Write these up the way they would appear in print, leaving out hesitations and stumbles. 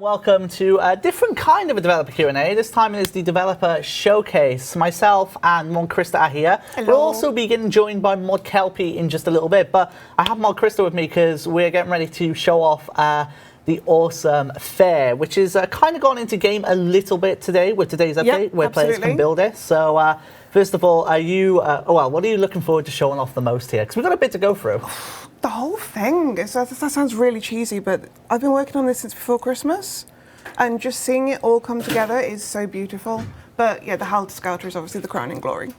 Welcome to a different kind of a developer Q&A. This time it is the developer showcase. Myself and Mods Krista are here. Hello. We'll also be getting joined by Mod Kelpie in just a little bit, but I have Mods Krista with me because we're getting ready to show off the awesome fair, which is kind of gone into game a little bit today with today's update, where players can build it. So first of all, are you, what are you looking forward to showing off the most here? Because we've got a bit to go through. The whole thing, that sounds really cheesy, but I've been working on this since before Christmas, and just seeing it all come together is so beautiful. But yeah, the Helter Skelter is obviously the crowning glory.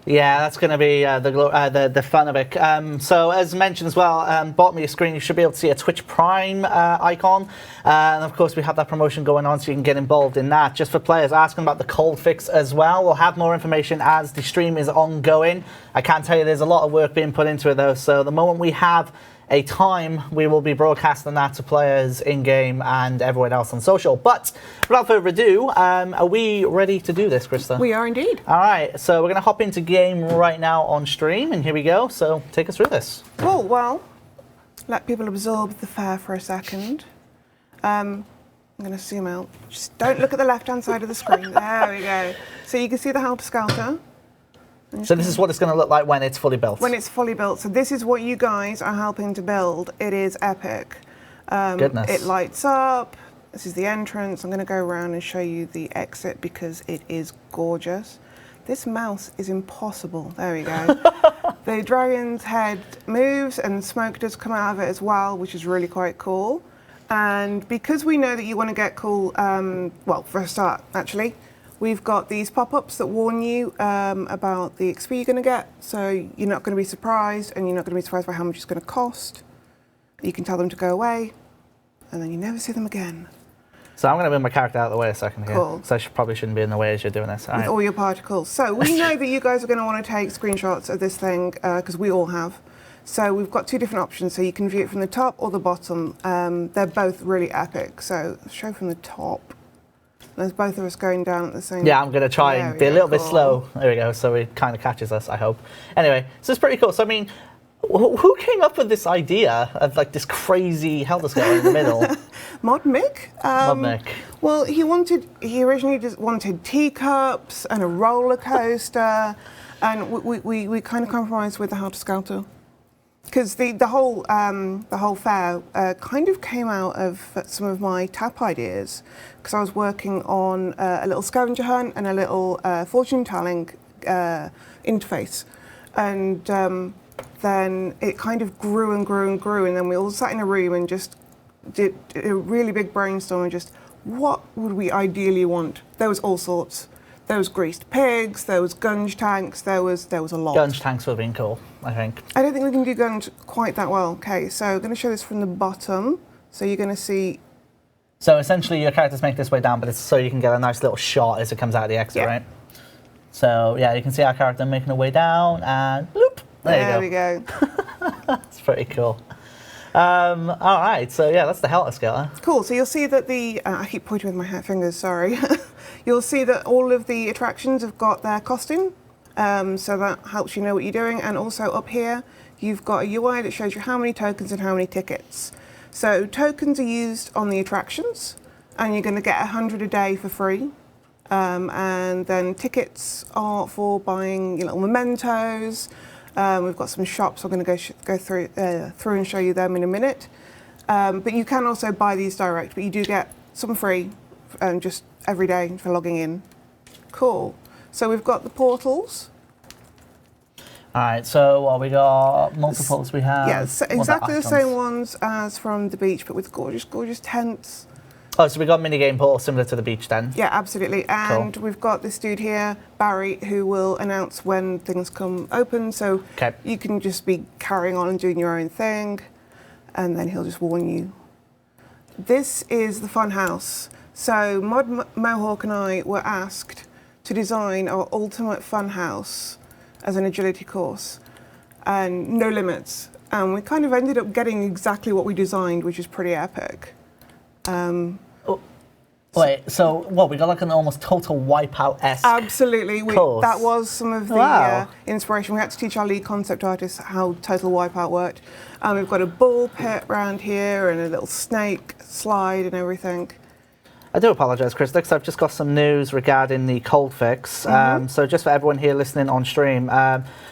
Yeah, that's going to be the fun of it. So as mentioned as well, bottom of your screen you should be able to see a Twitch Prime icon, and of course we have that promotion going on so you can get involved in that. Just for players asking about the cold fix as well, we'll have more information as the stream is ongoing. I can tell you there's a lot of work being put into it though, so the moment we have a time, we will be broadcasting that to players in-game and everyone else on social. But without further ado, are we ready to do this, Krista? We are indeed. All right, so we're going to hop into game right now on stream, and here we go. So take us through this. Cool, well, let people absorb the fair for a second. I'm going to zoom out. Just don't look at the left-hand side of the screen. There we go. So you can see the Helter Skelter. So this is what it's going to look like when it's fully built? When it's fully built. So this is what you guys are helping to build. It is epic. Goodness. It lights up. This is the entrance. I'm going to go around and show you the exit because it is gorgeous. This mouse is impossible. There we go. The dragon's head moves and smoke does come out of it as well, which is really quite cool. And because we know that you want to get cool, well, for a start, actually, we've got these pop-ups that warn you about the XP you're going to get, so you're not going to be surprised, and you're not going to be surprised by how much it's going to cost. You can tell them to go away, and then you never see them again. So I'm going to move my character out of the way a second here. Cool. So I probably shouldn't be in the way as you're doing this. With all your particles. So we know that you guys are going to want to take screenshots of this thing, because we all have. So we've got two different options, so you can view it from the top or the bottom. They're both really epic, so let's show from the top. There's both of us going down at the same time. Yeah, I'm going to try and be a little bit slow. There we go, so it kind of catches us, I hope. Anyway, so it's pretty cool. So, I mean, who came up with this idea of, like, this crazy Helter Skelter in the middle? Mod Mick. Mod Mick. Well, he originally just wanted teacups and a roller coaster, and we kind of compromised with the Helter Skelter. Because the whole fair kind of came out of some of my tap ideas, because I was working on a little scavenger hunt and a little fortune telling interface, and then it kind of grew and grew and grew, and then we all sat in a room and just did a really big brainstorm and just what would we ideally want. There was all sorts. There was greased pigs, there was gunge tanks, there was a lot. Gunge tanks would have been cool, I think. I don't think we can do gunge quite that well. Okay, so I'm going to show this from the bottom. So you're going to see... So essentially your characters make this way down, but it's so you can get a nice little shot as it comes out of the exit, right? So yeah, you can see our character making her way down and bloop, there you go. There we go. That's pretty cool. All right, so yeah, that's the Helter Skelter. Cool, so you'll see that the... I keep pointing with my fingers, sorry. You'll see that all of the attractions have got their costing, so that helps you know what you're doing. And also up here, you've got a UI that shows you how many tokens and how many tickets. So tokens are used on the attractions, and you're going to get 100 a day for free. And then tickets are for buying your little mementos. We've got some shops. I'm going to go through and show you them in a minute. But you can also buy these direct, but you do get some free just every day for logging in. Cool. So we've got the portals. All right, so we got multiples we have. Yeah, so exactly the same ones as from the beach, but with gorgeous, gorgeous tents. Oh, so we got minigame portals similar to the beach then? Yeah, absolutely. And we've got this dude here, Barry, who will announce when things come open. So you can just be carrying on and doing your own thing, and then he'll just warn you. This is the fun house. So Mod Mohawk and I were asked to design our ultimate fun house as an agility course, and no limits. And we kind of ended up getting exactly what we designed, which is pretty epic. Wait, so what, we got like an almost total Wipeout-esque Absolutely. course? That was some of the inspiration. We had to teach our lead concept artists how Total Wipeout worked. We've got a ball pit around here and a little snake slide and everything. I do apologise, Krista, because I've just got some news regarding the cold fix. So just for everyone here listening on stream,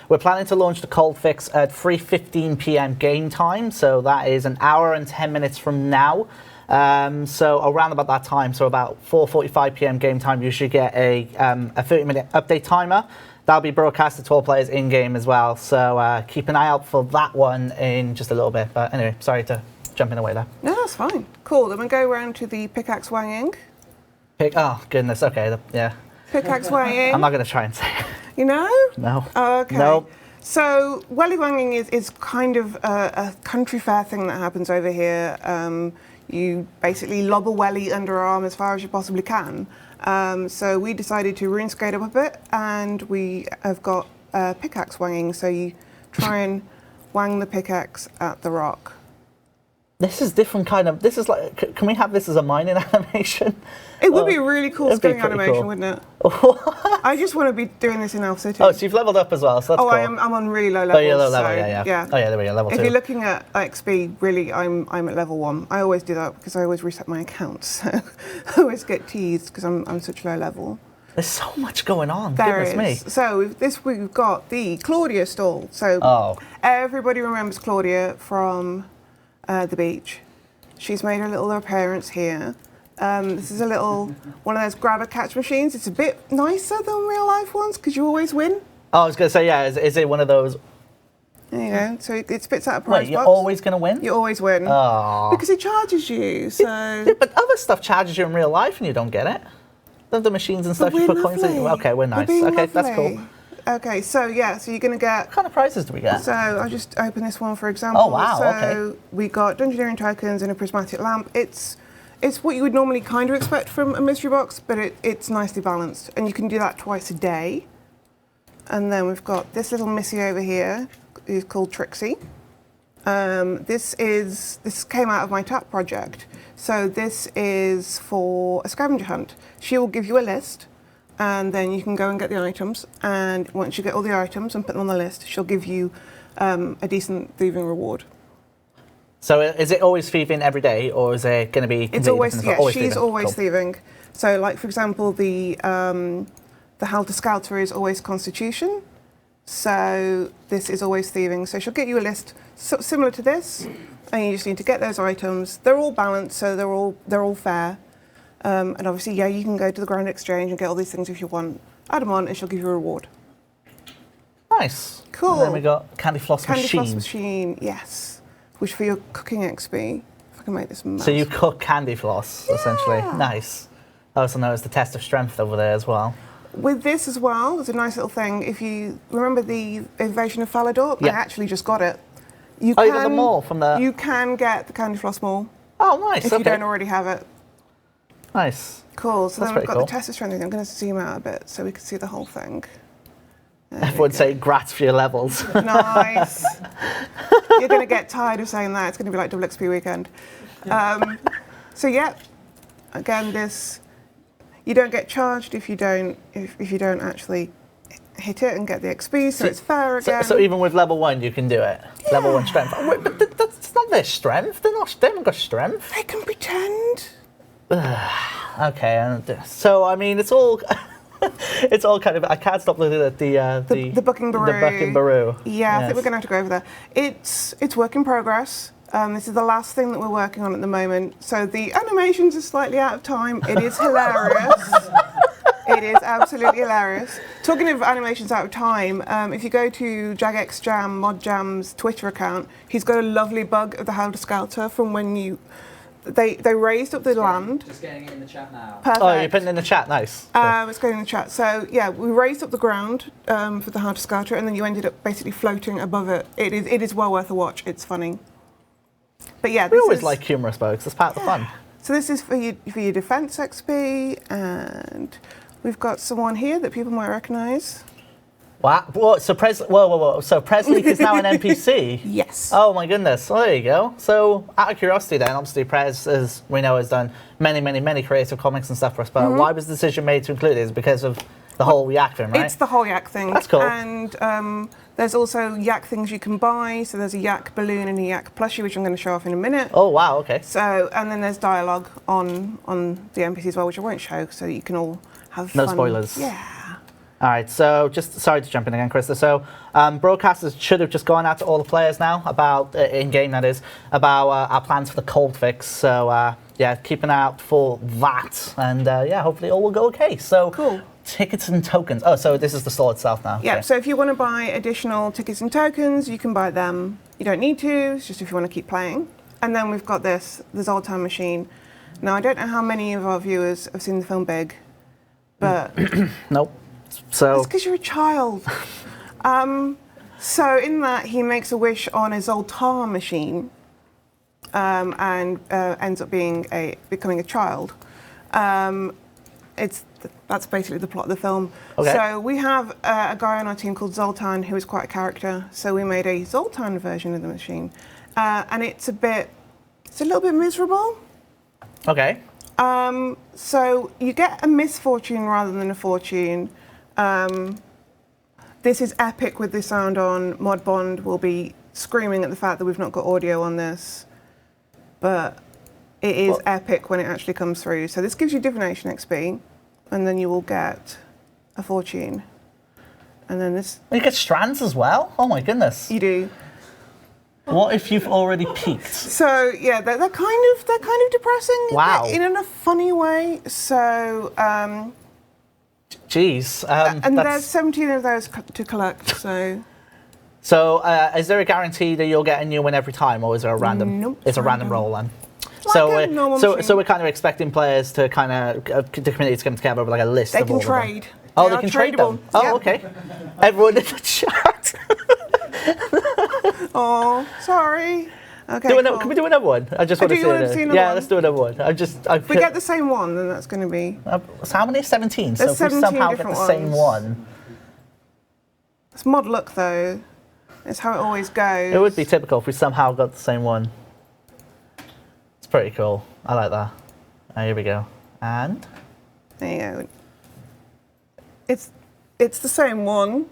we're planning to launch the cold fix at 3:15 p.m. game time. So that is an hour and 10 minutes from now. So around about that time, so about 4:45 p.m. game time, you should get a 30-minute update timer. That'll be broadcasted to all players in-game as well. So keep an eye out for that one in just a little bit. But anyway, sorry to jump in away there. No, that's fine. Cool. Then we go around to the pickaxe wanging. Oh, goodness. Okay, yeah. Pickaxe wanging. I'm not going to try and say it. You know? No. Oh, okay. Nope. So welly wanging is kind of a country fair thing that happens over here. You basically lob a welly underarm as far as you possibly can. So we decided to RuneScape up a bit, and we have got pickaxe wanging. So you try and wang the pickaxe at the rock. This is different kind of. This is like. Can we have this as a mining animation? It would be a really cool skinning animation, cool. wouldn't it? I just want to be doing this in Alpha City. Oh, so you've leveled up as well. So that's cool. I'm on really low levels. Oh, you're low level. So, yeah. Oh, yeah. There we go. Level 2. If you're looking at XP, really, I'm at level 1. I always do that because I always reset my account. So I always get teased because I'm such low level. There's so much going on. There Goodness is. me. So we've got the Claudia stall. So everybody remembers Claudia from the beach. She's made her little appearance here. This is a little one of those grab a catch machines. It's a bit nicer than real life ones because you always win. Oh, I was going to say, yeah. Is it one of those? There you go. So it spits out a prize Wait, you're box. always going to win? You always win. Oh. Because it charges you. So. Yeah, but other stuff charges you in real life and you don't get it. The machines and stuff you put coins in. Okay, we're nice. Okay, that's cool. Okay, so yeah, so you're going to get... What kind of prizes do we get? So I'll just open this one, for example. Oh, wow, so okay. We got Dungeoneering tokens and a prismatic lamp. It's what you would normally kind of expect from a mystery box, but it's nicely balanced. And you can do that twice a day. And then we've got this little missy over here, who's called Trixie. This came out of my TAP project. So this is for a scavenger hunt. She will give you a list, and then you can go and get the items. And once you get all the items and put them on the list, she'll give you a decent thieving reward. So is it always thieving every day, or is it going to be? It's always she's thieving? Always thieving. So, like for example, the Halter Scouter is always Constitution. So this is always thieving. So she'll get you a list similar to this, and you just need to get those items. They're all balanced, so they're all fair. And obviously, yeah, you can go to the Grand Exchange and get all these things if you want. Add them on, and she'll give you a reward. Nice. Cool. And then we got Candy Floss Machine. Candy Floss Machine, yes. Which for your cooking XP, if I can make this mouse. So you cook candy floss, essentially. Nice. I also know it's the test of strength over there as well. With this as well, there's a nice little thing. If you remember the Invasion of Falador, I actually just got it. You got the mall from the... You can get the Candy Floss Mall. Oh, nice. If you don't already have it. Nice. Cool. So then we've got cool. the test of strength. I'm going to zoom out a bit so we can see the whole thing. Everyone say grats for your levels. Nice. You're going to get tired of saying that. It's going to be like double XP weekend. So yeah, again, this you don't get charged if you don't actually hit it and get the XP. So it's fair again. So even with level 1, you can do it. Yeah. Level 1 strength. Wait, but that's not their strength. They haven't got strength. They can pretend. Okay. So I mean, it's all. It's all kind of. I can't stop looking at the Bucking-Baroo. The Bucking-Baroo. Yeah, I think we're going to have to go over that. It's work in progress. This is the last thing that we're working on at the moment. So the animations are slightly out of time. It is hilarious. It is absolutely hilarious. Talking of animations out of time, if you go to JagXJam, Mod Jam's Twitter account, he's got a lovely bug of the Halter Scouter from when you. They raised up the land. Just getting it in the chat now. Perfect. Oh, you're putting it in the chat. Nice. It's going in the chat. So yeah, we raised up the ground for the Halter Scouter, and then you ended up basically floating above it. It is well worth a watch. It's funny. But yeah, we always like humorous bugs. That's part of the fun. So this is for your defense XP, and we've got someone here that people might recognise. What? Whoa, so whoa. So Presley is now an NPC? Yes. Oh my goodness. Well, there you go. So out of curiosity then, obviously Prez, as we know, has done many creative comics and stuff for us, but why was the decision made to include it? Is it because of The whole yak thing, right? It's the whole yak thing. That's cool. And there's also yak things you can buy. So there's a yak balloon and a yak plushie, which I'm going to show off in a minute. Oh, wow, okay. So, and then there's dialogue on the NPCs as well, which I won't show, so you can all have fun. No spoilers. Yeah. All right, so just sorry to jump in again, Krista. So broadcasters should have just gone out to all the players now about, in-game that is, about our plans for the cold fix. So yeah, keep an eye out for that. And yeah, hopefully all will go okay. So Cool. Tickets and tokens. Oh, so this is the store itself now. Yeah, Okay. so if you want to buy additional tickets and tokens, you can buy them. You don't need to, it's just if you want to keep playing. And then we've got the Old Time Machine. Now, I don't know how many of our viewers have seen the film Big, but... Nope. So It's because you're a child. So in that, he makes a wish on his Zoltar machine and ends up becoming a child. That's basically the plot of the film. Okay. So we have a guy on our team called Zoltan who is quite a character. So we made a Zoltan version of the machine, and it's a little bit miserable. okay. So you get a misfortune rather than a fortune. This is epic with the sound on. Mod Bond will be screaming at the fact that we've not got audio on this, but it is epic when it actually comes through. So this gives you divination XP, and then you will get a fortune. And then this... You get strands as well? Oh my goodness. You do. What if you've already peaked? So yeah, they're kind of depressing. Wow. In a funny way. So Jeez. and there's 17 of those to collect. So is there a guarantee that you'll get a new one every time, or is there a random? Nope, It's a random random. roll then. Like a normal machine. So we're kind of expecting players to kind of the community to come together with like a list. They of can all of them. trade. Oh, They they are can trade them. tradable. Oh, Yeah. okay. Everyone in the chat. Oh, sorry. Okay. Can we do another one? I just want to see want to see another Yeah, one? let's do another one. If we get the same one, then that's going to be... So how many? 17. So There's if we 17 somehow get the different same ones. one, It's mod luck, though. It's how it always goes. it would be typical if we somehow got the same one. It's pretty cool. I like that. Here we go. And There you go. It's the same one.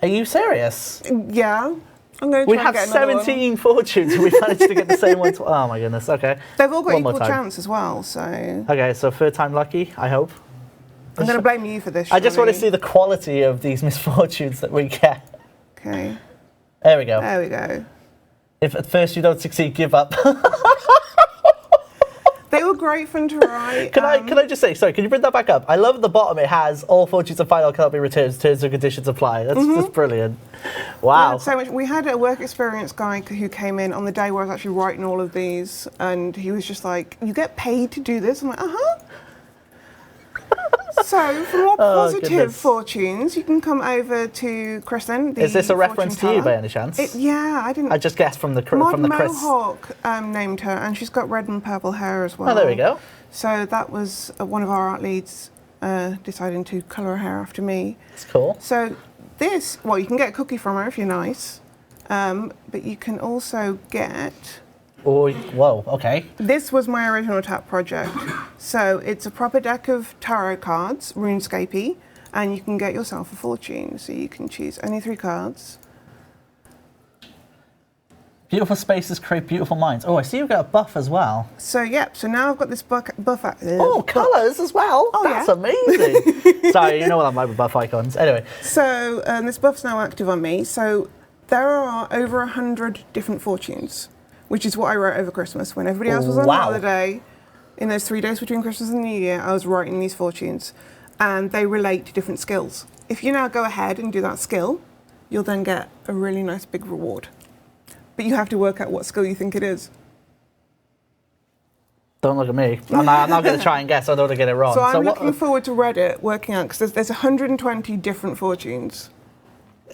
are you serious? Yeah. I'm going to We try have and get another one. 17 fortunes and we managed to get the same one. Oh my goodness, okay. They've all got One more equal time. chance as well, so... I'm Okay, so third time lucky, I hope. going to blame you for this, I just want to Shani. see the quality of these misfortunes that we get. Okay. There we go. There we go. If at first you don't succeed, give up. They were great fun to write. Can I just say, sorry, can you bring that back up? I love at the bottom it has all fortunes and final cannot be returned, terms and conditions apply. That's just brilliant. Wow. So much. We had a work experience guy who came in on the day where I was actually writing all of these, and he was just like, "You get paid to do this?" I'm like, So for more positive goodness. fortunes, you can come over to Kristen. Is this a reference to you by any chance? Yeah, I didn't. I just guessed from the Mod from the Chris. Mohawk named her, and she's got red and purple hair as well. Oh, there we go. So that was one of our art leads deciding to colour her hair after me. It's cool. So this, well, you can get a cookie from her if you're nice, but you can also get... Oh, whoa, okay. This was my original tap project. So it's a proper deck of tarot cards, RuneScape, and you can get yourself a fortune. So you can choose only 3 cards. Beautiful spaces create beautiful minds. Oh, I see you've got a buff as well. So, yep, so now I've got this buff. Oh, colours as well. Oh, That's yeah. amazing. Sorry, you know what I'm like with buff icons. Anyway. So this buff's now active on me. So there are over 100 different fortunes, which is what I wrote over Christmas. When everybody else was on Wow. holiday, in those 3 days between Christmas and New Year, I was writing these fortunes. And they relate to different skills. If you now go ahead and do that skill, you'll then get a really nice big reward. But you have to work out what skill you think it is. Don't look at me. I'm not going to try and guess. I don't want to get it wrong. So I'm what- looking forward to Reddit working out, because there's 120 different fortunes.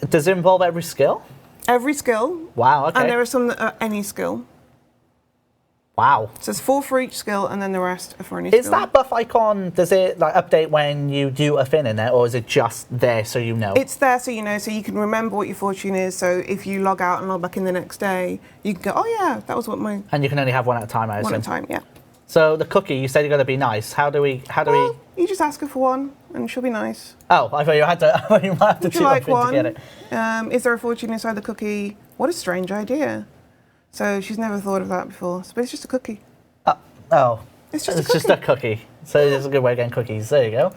Does it involve every skill? Every skill. Wow, okay. And there are some that are any skill. Wow. So there's 4 for each skill, and then the rest are for any skill. Is that buff icon, does it like update when you do a thing in it, or is it just there so you know? It's there so you know, so you can remember what your fortune is. So if you log out and log back in the next day, you can go, oh yeah, that was what my... And you can only have one at a time, I assume. One at a time, yeah. So the cookie, you said you're going to be nice. How do we... Well, You just ask her for one, and she'll be nice. Oh, I thought you had to. I thought you might have to Would you do like something to one? get it. Is there a fortune inside the cookie? What a strange idea. So she's never thought of that before. But it's just a cookie. Oh, It's just a it's just a cookie. So it's a good way of getting cookies. There you go.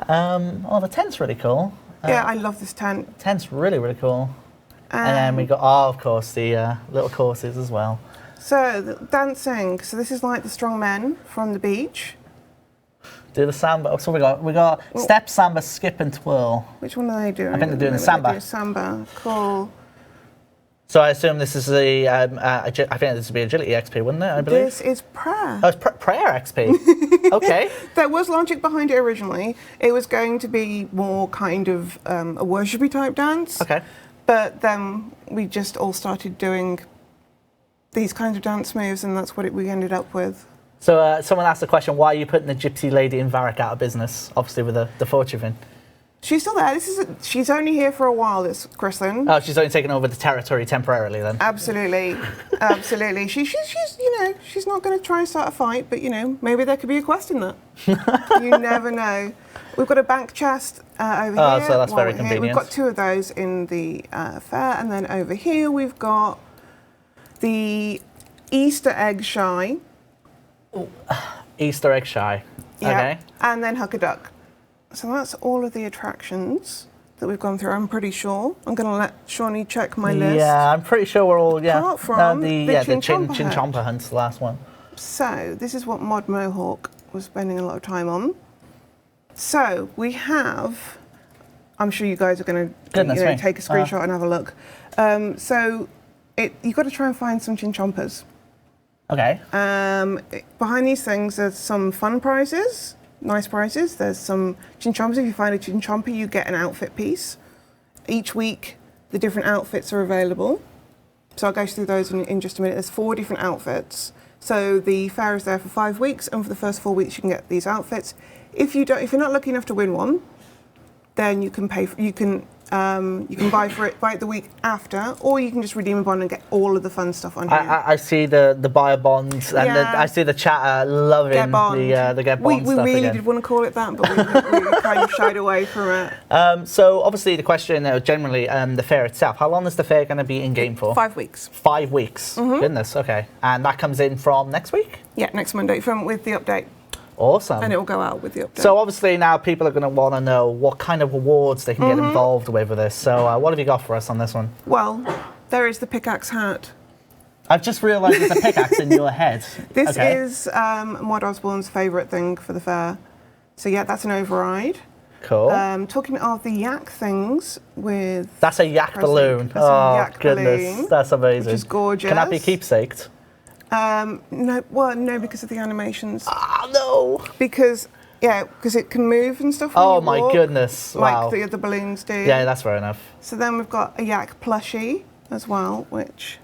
Oh, the tent's really cool. Yeah, I love this tent. Tent's really, really cool. And then we got, of course, the little courses as well. So, dancing. So this is like the strong men from the beach. Do the samba. So we got step, samba, skip, and twirl. Which one are they doing? I think they're doing the samba. They do samba. Cool. So I assume this is the, I think this would be agility XP, wouldn't it, I believe? This is prayer. Oh, it's prayer XP. Okay. There was logic behind it originally. It was going to be more kind of a worshipy type dance. Okay. But then we just all started doing these kinds of dance moves, and that's what we ended up with. So someone asked the question, why are you putting the gypsy lady in Varric out of business? Obviously with the fortune thing. She's still there. She's only here for a while, this Kristlyn. Oh, she's only taken over the territory temporarily then? Absolutely. Absolutely. She's she's not going to try and start a fight, but, maybe there could be a quest in that. You never know. We've got a bank chest over here. Oh, so that's very convenient. We've got 2 of those in the fair, and then over here we've got the Easter egg shy. Easter egg shy. Yeah. Okay. And then Huck a Duck. So that's all of the attractions that we've gone through, I'm pretty sure. I'm going to let Shawnee check my list. Yeah, I'm pretty sure we're all, Apart from the Chinchompa hunt's the last one. So this is what Mod Mohawk was spending a lot of time on. So we have, I'm sure you guys are going to take a screenshot and have a look. So you've got to try and find some Chinchompas. Okay. Behind these things, there's some fun prizes, nice prizes. There's some Chinchompas. If you find a Chinchompa, you get an outfit piece. Each week, the different outfits are available. So I'll go through those in just a minute. There's 4 different outfits. So the fair is there for 5 weeks, and for the first 4 weeks, you can get these outfits. If you're not lucky enough to win one, then you can pay. You can buy for it the week after, or you can just redeem a bond and get all of the fun stuff on here. I see the buyer bonds, and I see the chatter loving the get bond stuff. We really did want to call it that, but we kind of shied away from it. So obviously the question generally, the fair itself, how long is the fair going to be in game for? 5 weeks. 5 weeks. Mm-hmm. Goodness. Okay, and that comes in from next week. Yeah, next Monday with the update. Awesome. And it will go out with the update. So obviously now people are going to want to know what kind of rewards they can get involved with this. So what have you got for us on this one? Well, there is the pickaxe hat. I've just realised there's a pickaxe in your head. This is Mod Osborne's favourite thing for the fair. So yeah, that's an override. Cool. Talking of the yak things with... That's a yak balloon. That's a yak goodness. balloon, That's amazing. which is gorgeous. Can that be keepsaked? No, because of the animations. Ah, no. Because it can move and stuff. Oh when you my walk, goodness! Wow. Like the other balloons do. Yeah, that's fair enough. So then we've got a yak plushie as well, which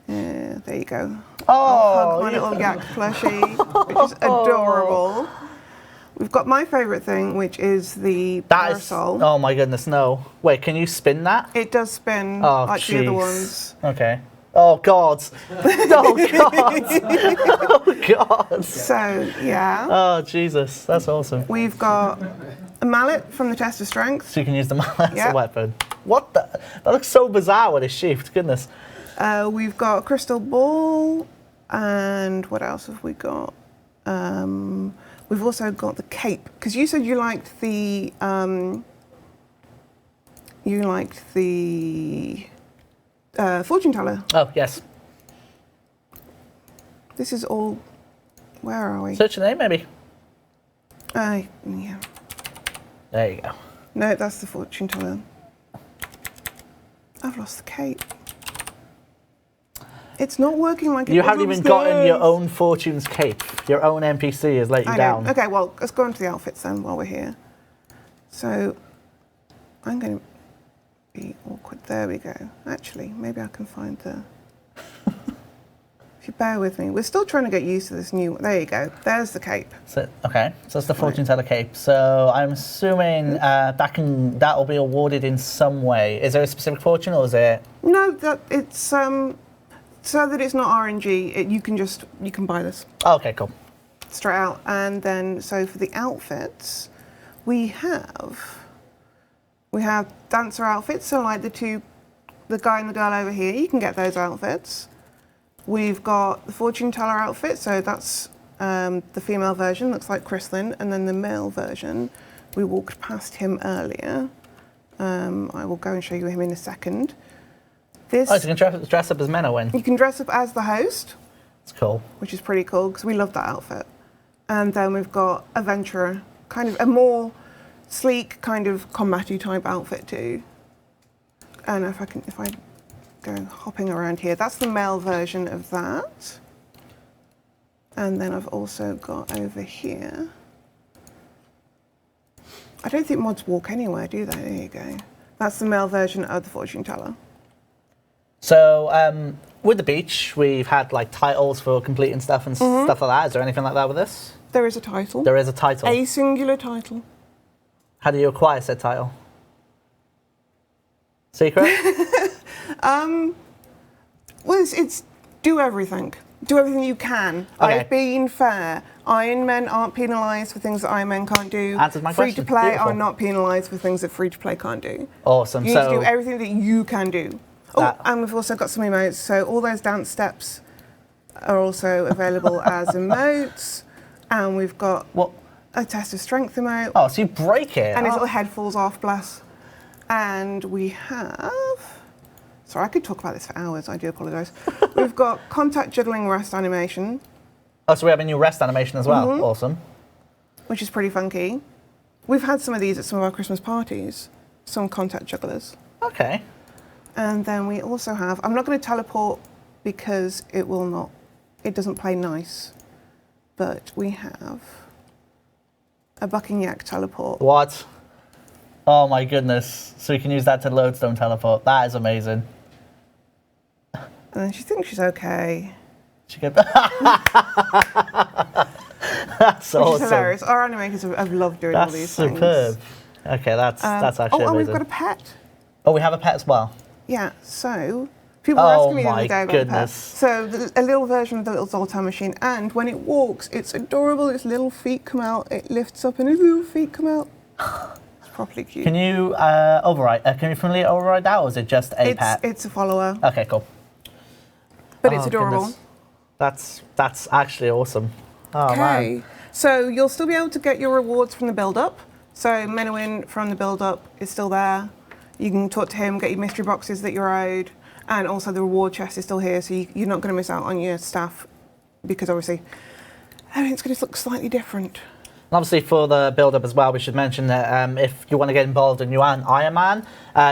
there you go. I'll hug my little yak plushie, which is adorable. We've got my favourite thing, which is the parasol. Oh my goodness, no! Wait, can you spin that? It does spin like the other ones. Okay. Oh God! Oh God! Oh God! So yeah. Oh Jesus, that's awesome. We've got a mallet from the test of strength. So you can use the mallet as a weapon. What the? That looks so bizarre when it's sheathed. Goodness. We've got a crystal ball, and what else have we got? We've also got the cape, because you said you liked the fortune teller. Oh yes. This is all. Where are we? Search your name, maybe. Yeah. There you go. No, that's the fortune teller. I've lost the cape. It's not working like it was. You haven't even gotten your own fortune's cape. Your own NPC has let you down. Okay, well, let's go into the outfits then while we're here. So, I'm going to be awkward. There we go. Actually, maybe I can find the... If you bear with me. We're still trying to get used to this new... There you go. There's the cape. So, okay, so it's the fortune teller cape. So I'm assuming that will be awarded in some way. Is there a specific fortune, or is it... No, it's... so that it's not RNG, you can buy this. Oh, okay, cool. straight out. And then, so for the outfits, we have dancer outfits. So like the guy and the girl over here, you can get those outfits. We've got the fortune teller outfit. So that's the female version, looks like Chrislyn. And then the male version, we walked past him earlier. I will go and show you him in a second. So you can dress up as Menowin. You can dress up as the host. It's cool. Which is pretty cool because we love that outfit. And then we've got Adventurer, kind of a more sleek kind of combat-y type outfit too. And if I go hopping around here, that's the male version of that. And then I've also got over here. I don't think mods walk anywhere, do they? There you go. That's the male version of the fortune teller. So with the beach, we've had like titles for completing stuff and stuff like that. Is there anything like that with this? There is a title. There is a title. A singular title. How do you acquire said title? Secret? Well, it's do everything. Do everything you can. Okay. I've been fair. Iron Men aren't penalised for things that Iron Men can't do. Answered my question. Free-to-play Beautiful. are not penalised for things that free-to-play can't do. Awesome. You need to do everything that you can do. And we've also got some emotes. So all those dance steps are also available as emotes. And we've got a test of strength emote. Oh, so you break it. And his little head falls off, bless. And we have... Sorry, I could talk about this for hours. I do apologise. We've got contact juggling rest animation. Oh, so we have a new rest animation as well. Awesome. Which is pretty funky. We've had some of these at some of our Christmas parties. Some contact jugglers. Okay. And then we also have... I'm not going to teleport because it doesn't play nice. But we have a bucking yak teleport. What? Oh my goodness. So we can use that to lodestone teleport. That is amazing. And then she thinks she's okay. She get That's awesome. Which is hilarious. Our animators have loved doing all these things. That's superb. Okay, that's actually amazing. And we've got a pet. Oh, we have a pet as well. Yeah, so people were asking me the other day about goodness. the pet. So a little version of the little Zoltan machine, and when it walks, it's adorable. Its little feet come out. It lifts up, and its little feet come out. It's properly cute. Can you override? Can you familiar override that, or is it just a pet? It's a follower. Okay, cool. But it's adorable. Goodness. That's actually awesome. Oh, okay, man. so you'll still be able to get your rewards from the build-up. So Menowin from the build-up is still there. You can talk to him, get your mystery boxes that you're owed, and also the reward chest is still here, so you're not going to miss out on your staff, because obviously everything's going to look slightly different. And obviously for the build-up as well, we should mention that if you want to get involved and you are an Iron Man,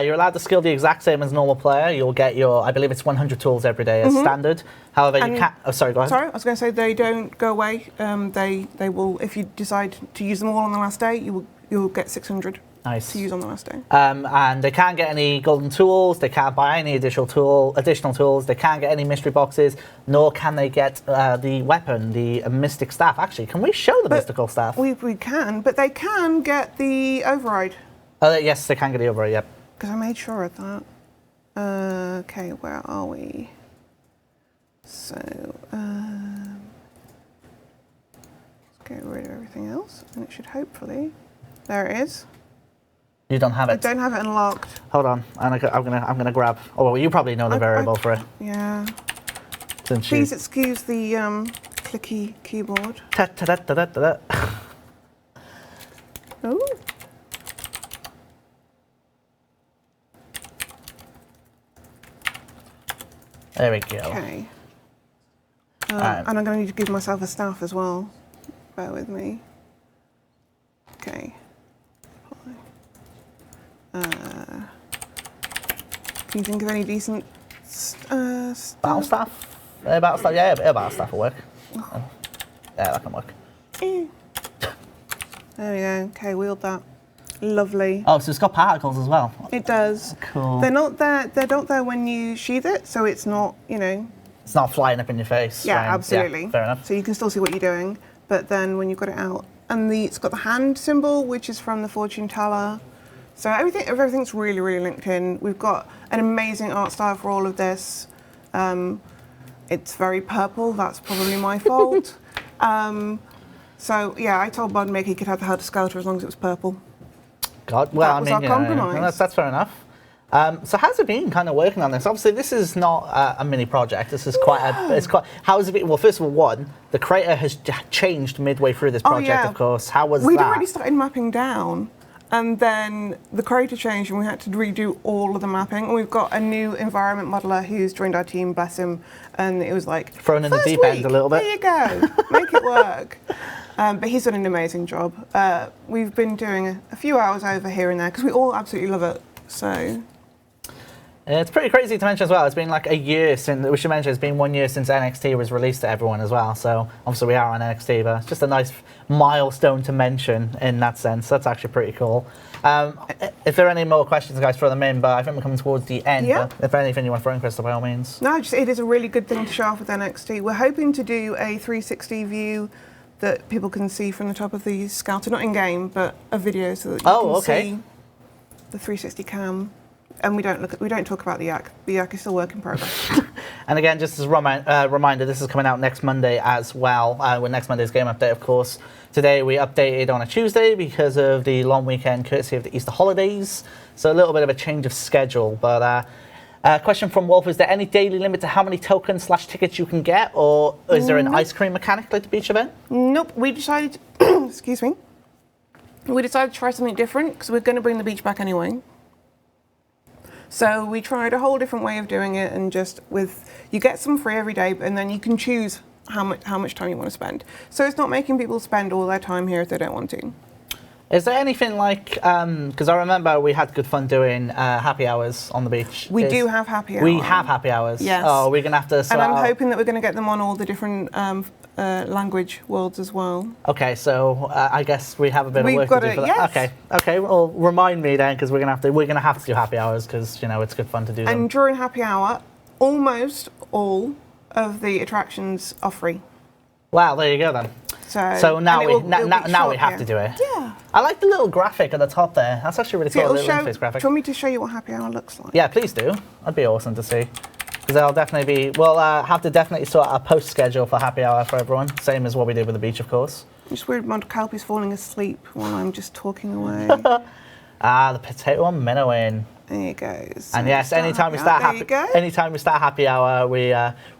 you're allowed to skill the exact same as normal player. You'll get your, I believe it's 100 tools every day as standard. However, you can't... Oh, sorry, go ahead. Sorry, I was going to say they don't go away. They will, if you decide to use them all on the last day, you'll get 600. Nice. To use on the last day. And they can't get any golden tools, they can't buy any additional tools, they can't get any mystery boxes, nor can they get the weapon, the mystic staff. Actually, can we show the mystical staff? We can, but they can get the override. Yes, they can get the override, yep. Because I made sure of that. Okay, where are we? So, let's get rid of everything else, and it should hopefully... There it is. You don't have it. I don't have it unlocked. Hold on, I'm gonna grab. Oh well, you probably know the variable for it. Yeah. Since Please excuse the clicky keyboard. Oh. There we go. Okay. And I'm going to need to give myself a staff as well. Bear with me. Okay. Can you think of any decent Battle staff? Battle staff? Yeah, battle staff will work. Yeah, that can work. There we go. Okay, wield that. Lovely. Oh, so it's got particles as well. It does. Cool. They're not there when you sheath it, so it's not, It's not flying up in your face. Yeah, right? absolutely. Yeah, fair enough. So you can still see what you're doing, but then when you've got it out, and it's got the hand symbol, which is from the fortune teller. So everything's really, really linked in. We've got an amazing art style for all of this. It's very purple. That's probably my fault. So yeah, I told Modmaker he could have the Helter Skelter as long as it was purple. God, well, That was I our mean, compromise. that's fair enough. So how's it been kind of working on this? Obviously, this is not a mini project. This is quite it's quite. How has it been? Well, first of all, the creator has changed midway through this project, of course. How was We'd that? already started mapping down, and then the creator changed, and we had to redo all of the mapping. And we've got a new environment modeler who's joined our team, bless him, and it was like thrown in the deep end a little bit. There you go, make it work. But he's done an amazing job. We've been doing a few hours over here and there because we all absolutely love it. So. It's pretty crazy to mention as well. It's been like a year since, we should mention, it's been 1 year since NXT was released to everyone as well. So obviously we are on NXT, but it's just a nice milestone to mention in that sense. That's actually pretty cool. If there are any more questions, guys, throw them in, but I think we're coming towards the end. Yeah. But if anything you want to throw in, Krista, by all means. No, it is a really good thing to show off with NXT. We're hoping to do a 360 view that people can see from the top of the scouter, not in game, but a video so that you can see the 360 cam. And we don't talk about the yak. The yak is still work in progress. And again, just as a reminder, this is coming out next Monday as well, with next Monday's game update, of course. Today we updated on a Tuesday because of the long weekend courtesy of the Easter holidays. So a little bit of a change of schedule. But question from Wolf, is there any daily limit to how many tokens/tickets you can get? Or is there an ice cream mechanic like the beach event? Nope. We decided, excuse me. We decided to try something different because we're going to bring the beach back anyway. So we tried a whole different way of doing it, and just you get some free every day, and then you can choose how much time you want to spend. So it's not making people spend all their time here if they don't want to. Is there anything like, because I remember we had good fun doing happy hours on the beach. We do have happy hours. We have happy hours. Yes. Oh, we're going to have to sort And I'm out. hoping that we're going to get them on all the different language worlds as well. Okay, so I guess we have a bit of work to do for that. Yes. Okay. Well, remind me then, because we're gonna have to do happy hours because it's good fun to do them. And during happy hour, almost all of the attractions are free. Wow, there you go then. So now we have to do it. Yeah. I like the little graphic at the top there. That's actually really cool. Do you Graphic. want me to show you what happy hour looks like? Yeah, please do. That'd be awesome to see. Because there'll definitely be, we'll have to definitely sort out a post schedule for happy hour for everyone. Same as what we did with the beach, of course. It's weird, Mod Kelpie's falling asleep while I'm just talking away. The potato and minnowing. There you go. So and yes, anytime we start happy hour, we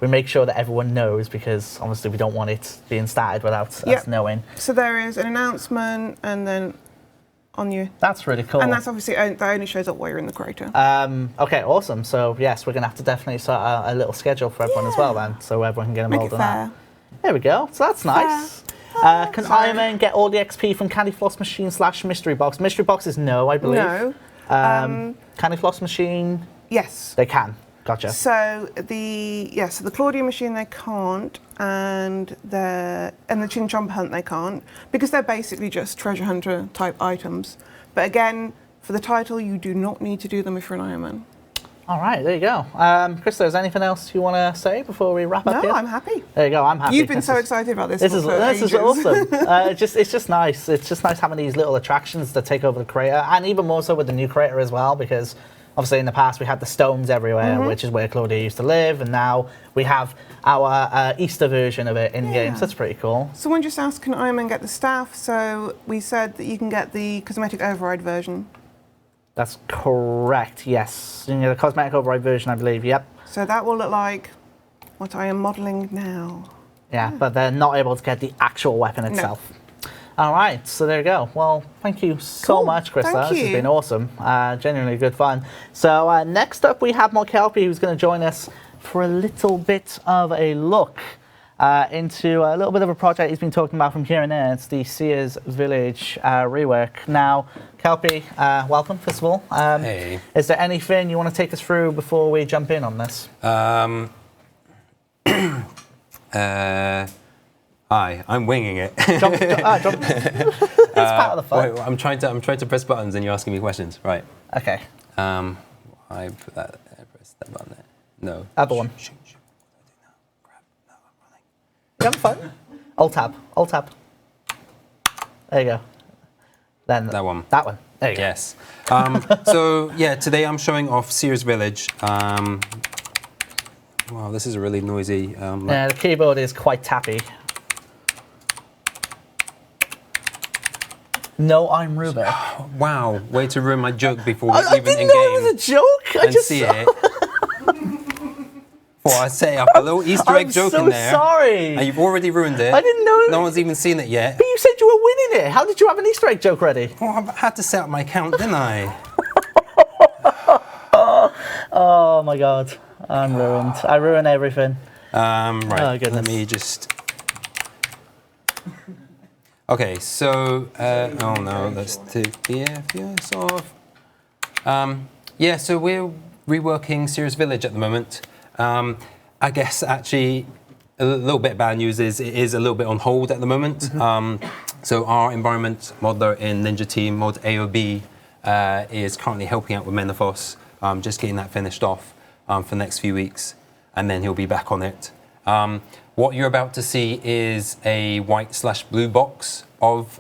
make sure that everyone knows, because obviously we don't want it being started without us knowing. So there is an announcement, and then on you. That's really cool. And that's obviously that only shows up while you're in the crater. Okay, awesome. So yes, we're gonna have to definitely sort out a little schedule for everyone as well then, so everyone can get involved in that. There we go. So that's nice. Can Iron Man get all the XP from Candy Floss Machine / Mystery Box? Mystery Box is no, I believe. No. Candy Floss Machine? Yes. They can. Gotcha. So the Claudia machine they can't, and the Chin Chomp Hunt they can't, because they're basically just treasure hunter type items. But again, for the title, you do not need to do them if you're an Iron Man. All right, there you go. Krista, is there anything else you want to say before we wrap up here? No, I'm happy. There you go, I'm happy. You've been so excited about this. This is awesome. It's just nice. It's just nice having these little attractions that take over the crater, and even more so with the new crater as well, because obviously in the past we had the stones everywhere, which is where Claudia used to live, and now we have our Easter version of it in game, so that's pretty cool. Someone just asked, can Iron Man get the staff? So we said that you can get the cosmetic override version. That's correct, yes. You can get a cosmetic override version, I believe, yep. So that will look like what I am modelling now. Yeah, but they're not able to get the actual weapon itself. No. All right, so there you go. Well, thank you so much, Krista. This has been awesome. Genuinely good fun. So next up, we have Mod Kelpie, who's going to join us for a little bit of a look into a little bit of a project he's been talking about from here and there. It's the Seers Village rework. Now, Kelpie, welcome, first of all. Hey. Is there anything you want to take us through before we jump in on this? Hi, I'm winging it. Jump. It's part of the fun. Wait, I'm trying to press buttons and you're asking me questions. Right. Okay. I put that. I press that button there. No. Other one. Shoot. What do I do now? Crap. No, I'm running. You having fun? Alt tab. There you go. Then that one. That one. There you go. Yes. So yeah, today I'm showing off Seers Village. Wow, this is a really noisy. Yeah, the keyboard is quite tappy. No, I'm Rubik. Wow, way to ruin my joke before we I even didn't in know game. it was a joke. I And just see it. Before I set up a little Easter egg joke in there. I'm so sorry. And you've already ruined it. I didn't know. No one's even seen it yet. But you said you were winning it. How did you have an Easter egg joke ready? Well, I had to set up my account, didn't I? Oh my God, I'm ruined. I ruin everything. Right, Oh, goodness. let me just... Okay, so, oh no, let's take the FPS off. Yeah, so we're reworking Seers Village at the moment. I guess actually a little bit of bad news is it is a little bit on hold at the moment. So our environment modeler in Ninja Team, Mod AOB, is currently helping out with Menethos, just getting that finished off for the next few weeks, and then he'll be back on it. What you're about to see is a white/blue box of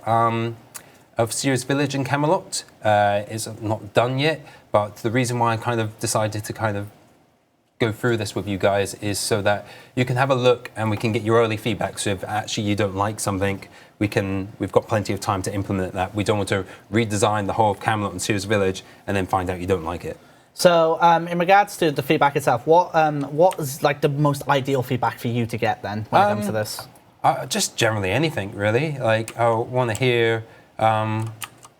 Seers Village in Camelot. It's not done yet, but the reason why I kind of decided to kind of go through this with you guys is so that you can have a look and we can get your early feedback. So if actually you don't like something, we've got plenty of time to implement that. We don't want to redesign the whole of Camelot and Seers Village and then find out you don't like it. So in regards to the feedback itself, what is like the most ideal feedback for you to get then when it comes to this? Just generally anything, really. Like I want to hear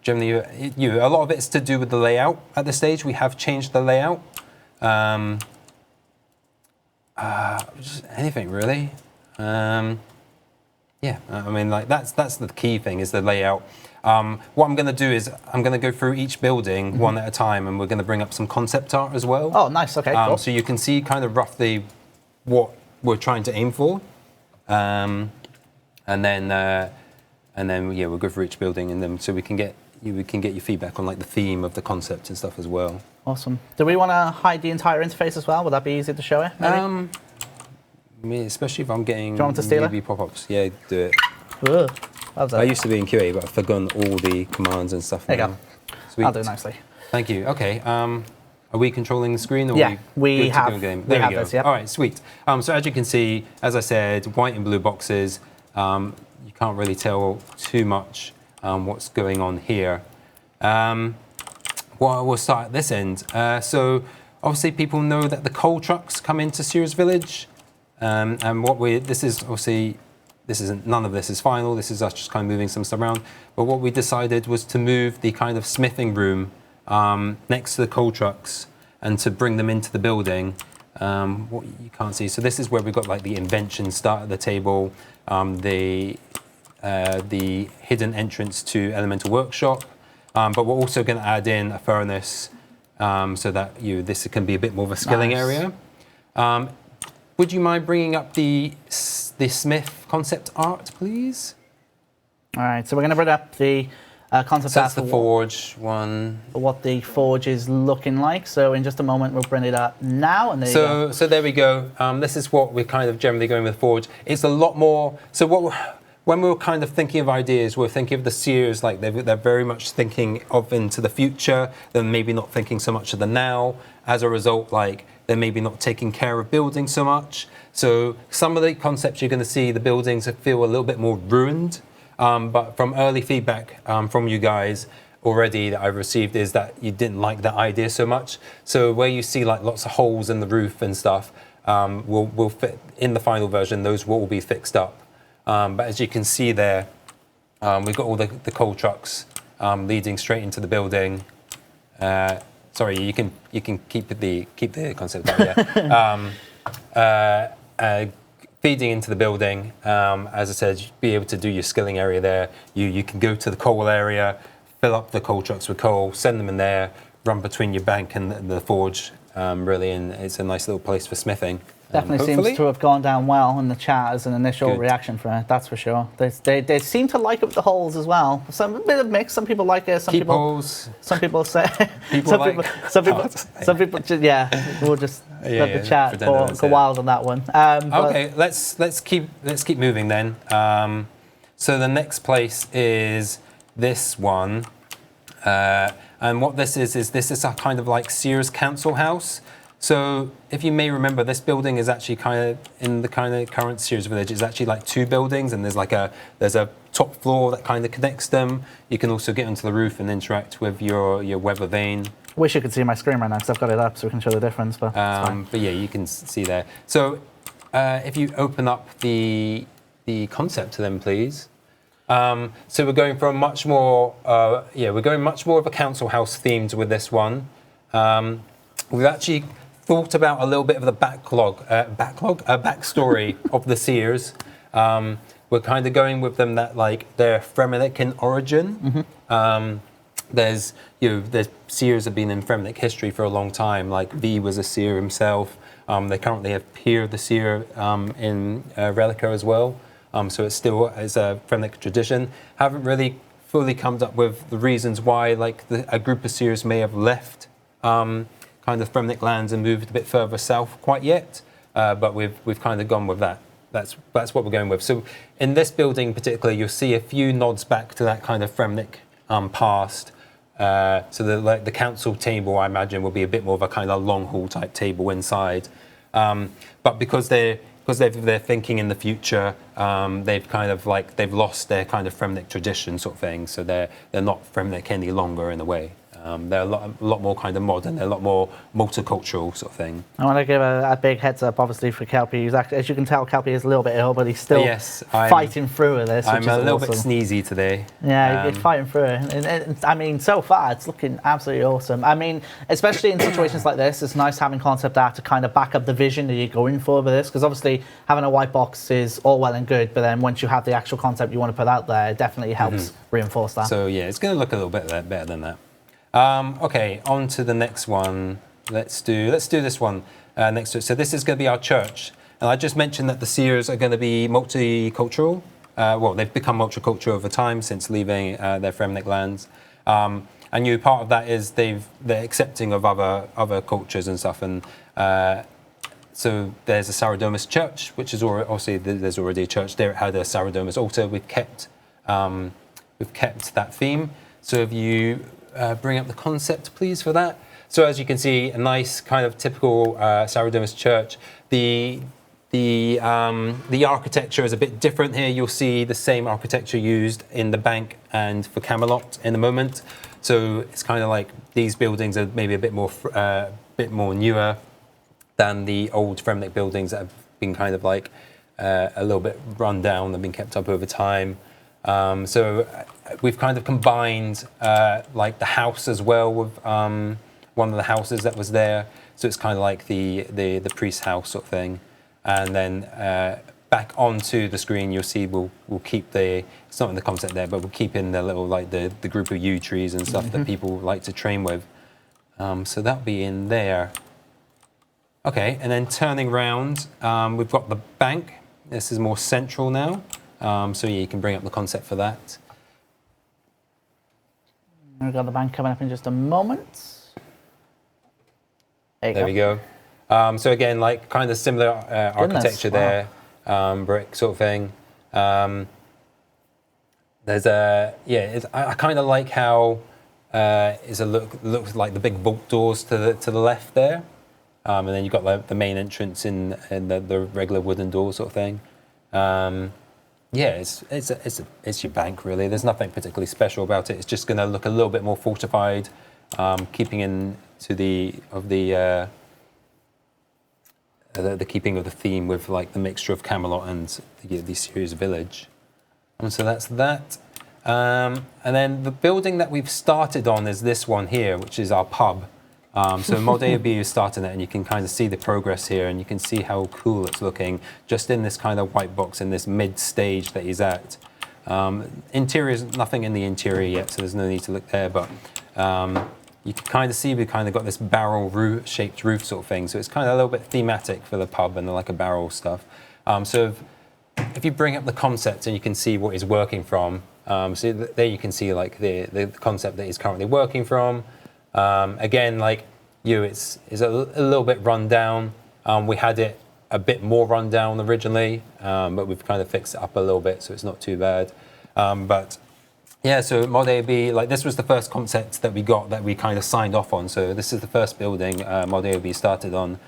generally a lot of it's to do with the layout at this stage. We have changed the layout. Just anything really. Yeah, I mean, like that's the key thing is the layout. What I'm going to do is I'm going to go through each building one at a time, and we're going to bring up some concept art as well. Oh, nice. Okay, cool. So you can see kind of roughly what we're trying to aim for, and then yeah, we'll go through each building, and then so we can get your feedback on like the theme of the concept and stuff as well. Awesome. Do we want to hide the entire interface as well? Would that be easy to show it? I mean, especially if I'm getting Do you want to steal maybe pop-ups. Yeah, do it. Ugh, I used to be in QA, but I've forgotten all the commands and stuff there now. you go. Sweet. I'll do it nicely. Thank you. Okay. Are we controlling the screen? Or Yeah, we have. Go game? We There have we go. this, yep. All right, sweet. So as you can see, as I said, white and blue boxes. You can't really tell too much what's going on here. Well, we'll start at this end. So obviously people know that the coal trucks come into Seers Village. And this is obviously, none of this is final. This is us just kind of moving some stuff around. But what we decided was to move the kind of smithing room next to the coal trucks and to bring them into the building. What you can't see. So this is where we've got like the invention start at the table, the hidden entrance to Elemental Workshop. But we're also going to add in a furnace so that this can be a bit more of a skilling area. Would you mind bringing up the Smith concept art, please? All right, so we're going to bring up the concept So art that's the for forge one. what the forge is looking like. So in just a moment, we'll bring it up now. And there you go. So there we go. This is what we're kind of generally going with forge. It's a lot more. So when we were kind of thinking of ideas, we're thinking of the Seers, like they're very much thinking of into the future, then maybe not thinking so much of the now. As a result, like they're maybe not taking care of buildings so much. So some of the concepts you're going to see, the buildings feel a little bit more ruined. But from early feedback from you guys already that I've received is that you didn't like that idea so much. So where you see like lots of holes in the roof and stuff, will fit in the final version. Those will all be fixed up. But as you can see there, we've got all the coal trucks leading straight into the building. Sorry, you can keep the concept out. Yeah. Feeding into the building, as I said, you'd be able to do your skilling area there. You can go to the coal area, fill up the coal trucks with coal, send them in there, run between your bank and the forge, really, and it's a nice little place for smithing. Definitely seems to have gone down well in the chat as an initial reaction for it, that's for sure. They seem to like it with the holes as well. A bit of mix. Some people like it. Some people say. Some people. Yeah, we'll just let the chat go wild on that one. Okay, let's keep moving then. So the next place is this one, and what this is this is a kind of like Seers Council House. So if you may remember, this building is actually kind of in the kind of current Seers Village. It's actually like 2 buildings, and there's a top floor that kind of connects them. You can also get onto the roof and interact with your weather vane. Wish you could see my screen right now because I've got it up so we can show the difference. But yeah, you can see there. So if you open up the concept to them, please. So we're going for a much more we're going much more of a council house themed with this one. We've actually thought about a little bit of the backstory of the Seers. We're kind of going with them that like they're Fremennik in origin. There's Seers have been in Fremennik history for a long time. Like V was a Seer himself. They currently have Peer the Seer in Relica as well. So it's still as a Fremennik tradition. Haven't really fully come up with the reasons why like a group of Seers may have left kind of Fremennik lands and moved a bit further south quite yet, but we've kind of gone with that. That's what we're going with. So in this building particularly, you'll see a few nods back to that kind of Fremennik past. So the council table, I imagine, will be a bit more of a kind of long haul type table inside. But because they're thinking in the future, they've lost their kind of Fremennik tradition sort of thing. So they're not Fremennik any longer in a way. They're a lot more kind of modern. They're a lot more multicultural sort of thing. I want to give a big heads up, obviously, for Kelpie. He's actually, as you can tell, Kelpie is a little bit ill, but he's still fighting through with this. I'm a little bit sneezy today. Yeah, he's fighting through it. And I mean, so far, it's looking absolutely awesome. I mean, especially in situations like this, it's nice having concept art to kind of back up the vision that you're going for with this, because obviously having a white box is all well and good, but then once you have the actual concept you want to put out there, it definitely helps reinforce that. So yeah, it's going to look a little bit better than that. Okay, on to the next one. Let's do this one next to it. So this is going to be our church. And I just mentioned that the Seers are going to be multicultural. Well, they've become multicultural over time since leaving their Fremennik lands. And part of that is they're accepting of other cultures and stuff. And so there's a Saradomus church, which is obviously there's already a church there. It had a Saradomus altar. We've kept that theme. So if you bring up the concept, please, for that. So as you can see, a nice kind of typical Saradomus church. The architecture is a bit different here. You'll see the same architecture used in the bank and for Camelot in a moment. So it's kind of like these buildings are maybe a bit more newer than the old Fremennik buildings that have been kind of like a little bit run down and been kept up over time. So we've kind of combined like the house as well with one of the houses that was there. So it's kind of like the priest's house sort of thing. And then back onto the screen, you'll see we'll keep it's not in the concept there, but we'll keep in the little like the group of yew trees and stuff that people like to train with. So that'll be in there. Okay, and then turning round, we've got the bank. This is more central now. So yeah, you can bring up the concept for that. We've got the bank coming up in just a moment. There we go. So again, like kind of similar architecture there, brick sort of thing. There's I kind of like how looks like the big vault doors to the left there, and then you've got like the main entrance in the regular wooden door sort of thing. Yeah, it's your bank really. There's nothing particularly special about it. It's just going to look a little bit more fortified, keeping into the keeping of the theme with like the mixture of Camelot and the Seers Village. And so that's that. And then the building that we've started on is this one here, which is our pub. So Mod AOB is starting it, and you can kind of see the progress here, and you can see how cool it's looking just in this kind of white box in this mid stage that he's at. Interior is nothing in the interior yet, so there's no need to look there, but you can kind of see we've kind of got this barrel shaped roof sort of thing, so it's kind of a little bit thematic for the pub and like a barrel stuff. So if you bring up the concept and you can see what he's working from, so there you can see like the concept that he's currently working from. Again, like it's a little bit run down. We had it a bit more run down originally, but we've kind of fixed it up a little bit, so it's not too bad. But Yeah, so Mod AOB, like this was the first concept that we got that we kind of signed off on. So this is the first building Mod AOB started on.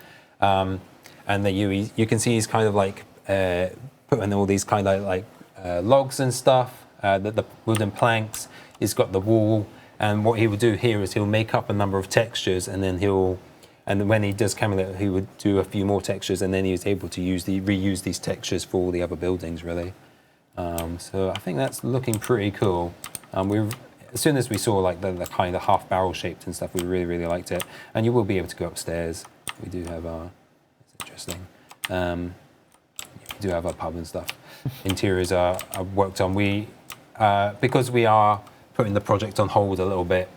And then you can see he's kind of like putting all these kind of like logs and stuff, the wooden planks. He's got the wall, and what he would do here is he'll make up a number of textures, and then when he does Camelot, he would do a few more textures, and then he was able to reuse these textures for all the other buildings, really. So I think that's looking pretty cool. As soon as we saw like the kind of half barrel shaped and stuff, we really, really liked it. And you will be able to go upstairs. We do have our, it's interesting. We do have our pub and stuff. Interiors are worked on. Because we are putting the project on hold a little bit,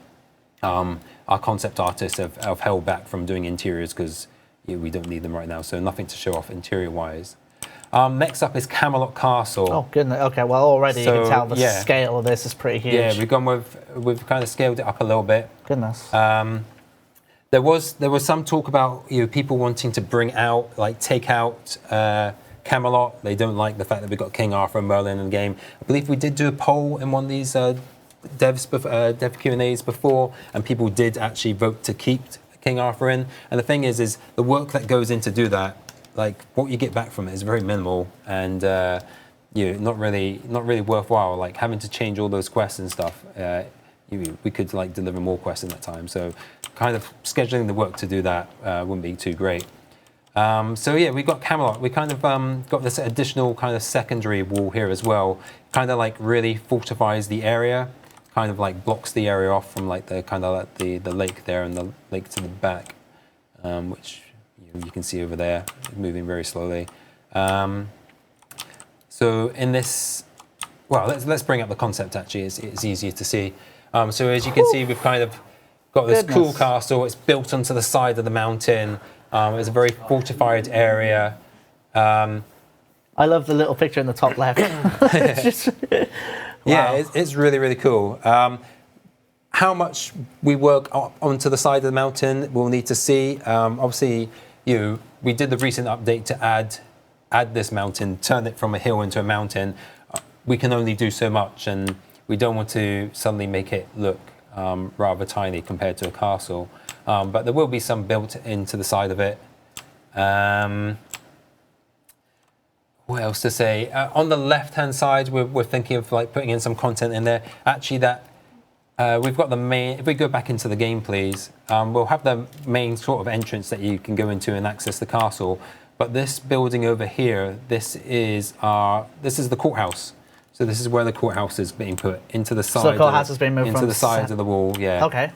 our concept artists have held back from doing interiors because we don't need them right now. So nothing to show off interior-wise. Next up is Camelot Castle. Oh goodness. Okay. Well, already you can tell the scale of this is pretty huge. Yeah, we've kind of scaled it up a little bit. Goodness. There was some talk about people wanting to take out Camelot. They don't like the fact that we've got King Arthur and Merlin in the game. I believe we did do a poll in one of these dev Q&As before, and people did actually vote to keep King Arthur in. And the thing is the work that goes in to do that, like what you get back from it is very minimal and not really worthwhile. Like having to change all those quests and stuff. We could like deliver more quests in that time. So kind of scheduling the work to do that wouldn't be too great. So yeah, we got Camelot. We kind of got this additional kind of secondary wall here as well. Kind of like really fortifies the area. Kind of like blocks the area off from like the kind of like the lake there and the lake to the back, which you can see over there, moving very slowly. So in this, well, let's bring up the concept. Actually, it's easier to see. So as you can see, we've kind of got this cool castle. It's built onto the side of the mountain. It's a very fortified area. I love the little picture in the top left. It's just, wow. Yeah, it's really, really cool. How much we work onto the side of the mountain, we'll need to see. Obviously, we did the recent update to add this mountain, turn it from a hill into a mountain. We can only do so much, and we don't want to suddenly make it look rather tiny compared to a castle. But there will be some built into the side of it. What else to say? On the left-hand side, we're thinking of like putting in some content in there. Actually, we've got the main. If we go back into the game, please, we'll have the main sort of entrance that you can go into and access the castle. But this building over here, this is the courthouse. So this is where the courthouse is being put into the side. So the courthouse has been moved into the sides of the wall. Yeah. Okay.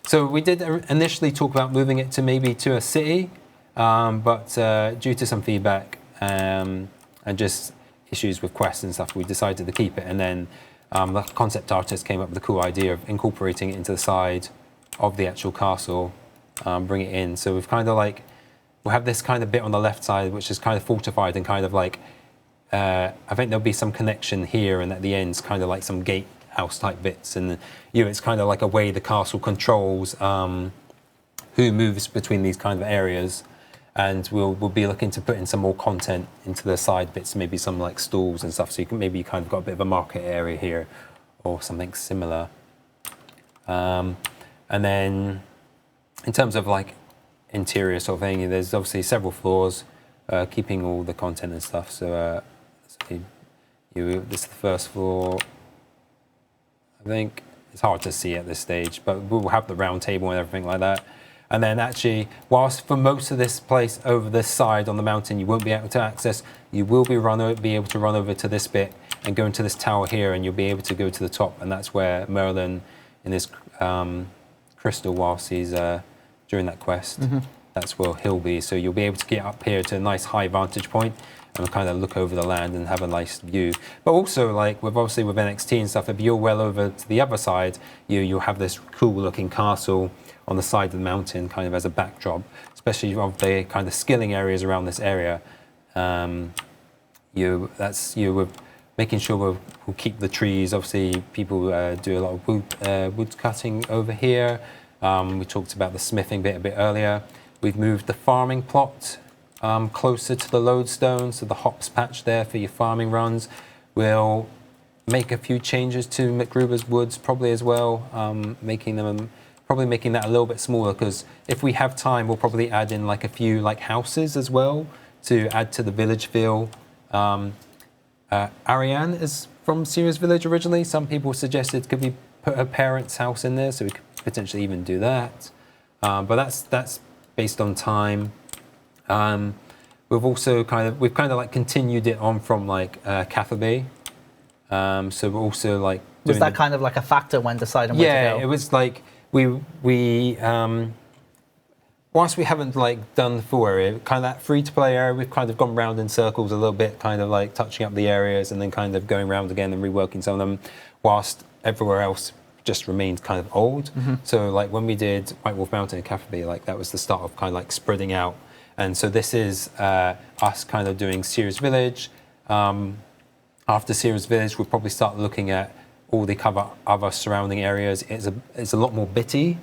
So we did initially talk about moving it to a city, but due to some feedback and just issues with quests and stuff, we decided to keep it. And then the concept artist came up with the cool idea of incorporating it into the side of the actual castle, bring it in. So we've kind of like, we'll have this kind of bit on the left side, which is kind of fortified and kind of like, I think there'll be some connection here, and at the end's kind of like some gatehouse type bits. And it's kind of like a way the castle controls who moves between these kind of areas. And we'll be looking to put in some more content into the side bits, maybe some like stalls and stuff. So you kind of got a bit of a market area here, or something similar. And then, in terms of like interior sort of thing, there's obviously several floors, keeping all the content and stuff. So, this is the first floor. I think it's hard to see at this stage, but we'll have the round table and everything like that. And then actually, whilst for most of this place over this side on the mountain, you won't be able to access, you will be able to run over to this bit and go into this tower here, and you'll be able to go to the top, and that's where Merlin in his crystal, whilst he's during that quest, that's where he'll be. So you'll be able to get up here to a nice high vantage point and kind of look over the land and have a nice view. But also, like with NXT and stuff, if you're well over to the other side, you'll have this cool looking castle on the side of the mountain, kind of as a backdrop, especially of the kind of skilling areas around this area. We're making sure we'll keep the trees. Obviously, people do a lot of wood cutting over here. We talked about the smithing bit a bit earlier. We've moved the farming plot closer to the lodestone, so the hops patch there for your farming runs. We'll make a few changes to McGruber's Woods probably as well, making that a little bit smaller, because if we have time, we'll probably add in like a few like houses as well to add to the village feel. Ariane is from Seers Village originally. Some people suggested could we put her parents' house in there, so we could potentially even do that. But that's based on time. We've also kind of like continued it on from like Catherby. So we're also like was that kind of like a factor when deciding where to go? Yeah, it was like we whilst we haven't like done the full area, kind of that free-to-play area, we've kind of gone round in circles a little bit, kind of like touching up the areas and then kind of going around again and reworking some of them, whilst everywhere else just remained kind of old. So like when we did White Wolf Mountain and Catherby, like that was the start of kind of like spreading out. And so this is us kind of doing Seers Village. After Seers Village, we'll probably start looking at all the other surrounding areas. It's a lot more bitty,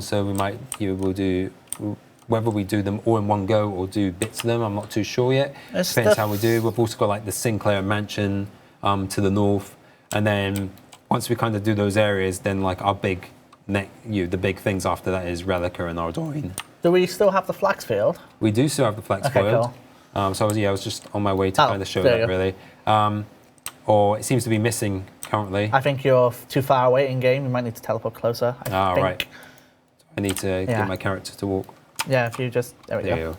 so we might we'll do, whether we do them all in one go or do bits of them, I'm not too sure yet. Depends how we do. We've also got like the Sinclair Mansion to the north, and then once we kind of do those areas, then like our big the big things after that is Relica and Ardoyne. Do we still have the flax field? We do still have the flax field. Cool. So I was just on my way to kind of show that really. Or it seems to be missing currently. I think you're too far away in game. You might need to teleport closer. I think. Right. I need to get my character to walk. Yeah, if you just there we go.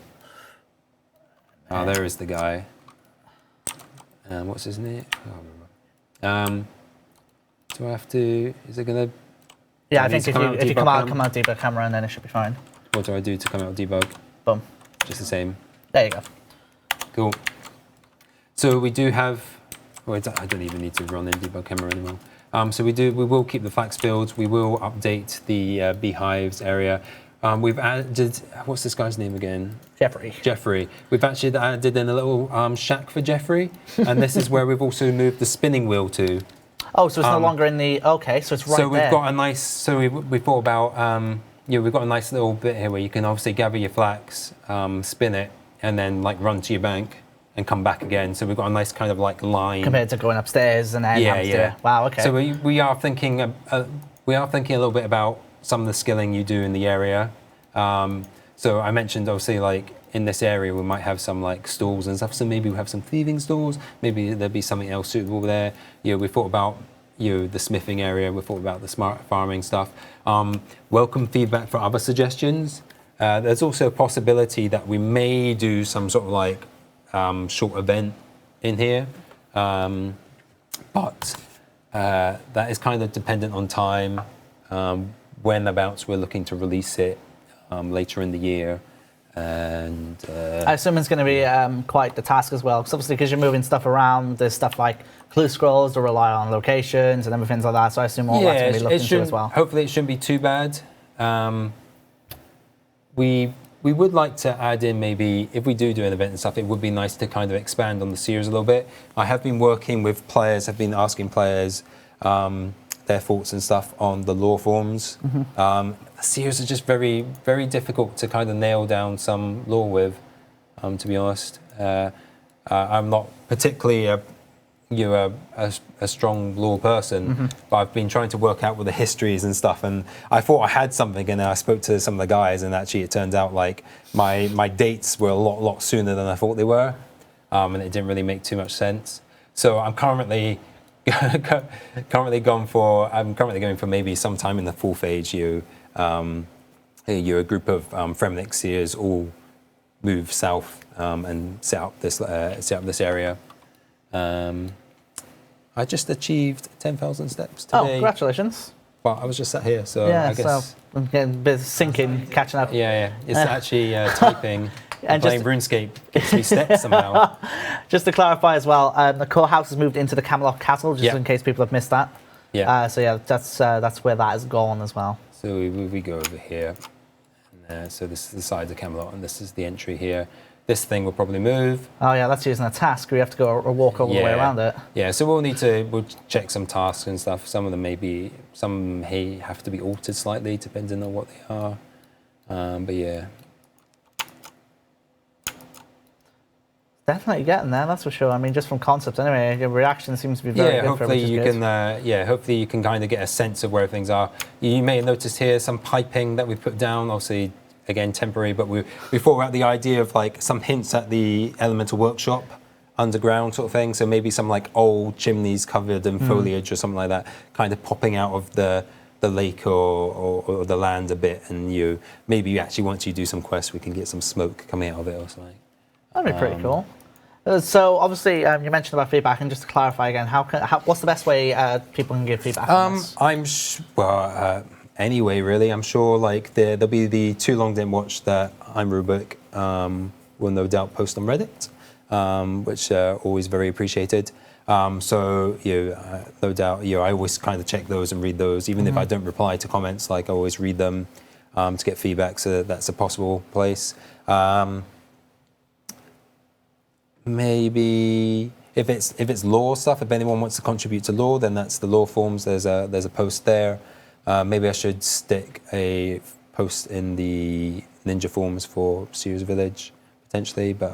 Oh, there is the guy. What's his name? Do I have to? Is it gonna? Yeah, I think if you come out debug camera, and then it should be fine. What do I do to come out debug? Boom. Just the same. There you go. Cool. So we do have. Oh, I don't even need to run in debug camera anymore. So we will keep the flax fields. We will update the beehives area. We've added, what's this guy's name again? Jeffrey. We've actually added in a little shack for Jeffrey, and this is where we've also moved the spinning wheel to. Oh, so it's no longer in the, okay, so it's right there. So we've got a nice, so we thought about, we've got a nice little bit here where you can obviously gather your flax, spin it, and then like run to your bank and come back again. So we've got a nice kind of like line. Compared to going upstairs and then having to do it. Wow, okay. So we are thinking a little bit about some of the skilling you do in the area. So I mentioned obviously like in this area we might have some like stalls and stuff. So maybe we have some thieving stalls. Maybe there'll be something else suitable there. We thought about the smithing area. We thought about the smart farming stuff. Welcome feedback for other suggestions. There's also a possibility that we may do some sort of like short event in here, but that is kind of dependent on time, whenabouts we're looking to release it later in the year, and I assume it's going to be quite the task as well, because obviously because you're moving stuff around, there's stuff like clue scrolls to rely on locations and everything like that, so I assume all that's going to be looked into as well. Hopefully it shouldn't be too bad. We would like to add in maybe, if we do an event and stuff, it would be nice to kind of expand on the Seers a little bit. I have been working with players, I've been asking players their thoughts and stuff on the lore forms. Seers are just very, very difficult to kind of nail down some lore with, to be honest. I'm not particularly a strong lore person, but I've been trying to work out with the histories and stuff, and I thought I had something, and I spoke to some of the guys, and actually it turns out like my dates were a lot sooner than I thought they were, and it didn't really make too much sense. So I'm currently going for maybe sometime in the 4th age, a group of Fremenic Seers all move south and set up this area. I just achieved 10,000 steps today. Oh, congratulations. But I was just sat here, so yeah, I guess... so I'm getting a bit of syncing, catching up. Yeah. It's actually typing and playing RuneScape gives me steps somehow. Just to clarify as well, the core house has moved into the Camelot Castle, just in case people have missed that. Yeah. So yeah, that's where that has gone as well. So we go over here. And, so this is the side of Camelot, and this is the entry here. This thing will probably move. Oh yeah, that's using a task. We have to go or walk all the way around it. Yeah, so we'll check some tasks and stuff. Some of them may have to be altered slightly depending on what they are. But yeah. Definitely getting there, that's for sure. I mean, just from concept anyway, your reaction seems to be very good. Hopefully hopefully you can kind of get a sense of where things are. You may have noticed here some piping that we put down, obviously, again, temporary, but we thought about the idea of like some hints at the elemental workshop underground sort of thing. So maybe some like old chimneys covered in foliage or something like that, kind of popping out of the lake or the land a bit. And maybe actually once you do some quests, we can get some smoke coming out of it or something. That'd be pretty cool. So obviously, you mentioned about feedback, and just to clarify again, what's the best way people can give feedback? Anyway, really, I'm sure like there'll be the too long didn't watch that I'm Rubik will no doubt post on Reddit, which are always very appreciated. So no doubt, I always kind of check those and read those, even if I don't reply to comments. Like I always read them to get feedback, so that's a possible place. Maybe if it's lore stuff, if anyone wants to contribute to lore, then that's the lore forums. There's a post there. Maybe I should stick a post in the Ninja forums for Seers Village potentially, but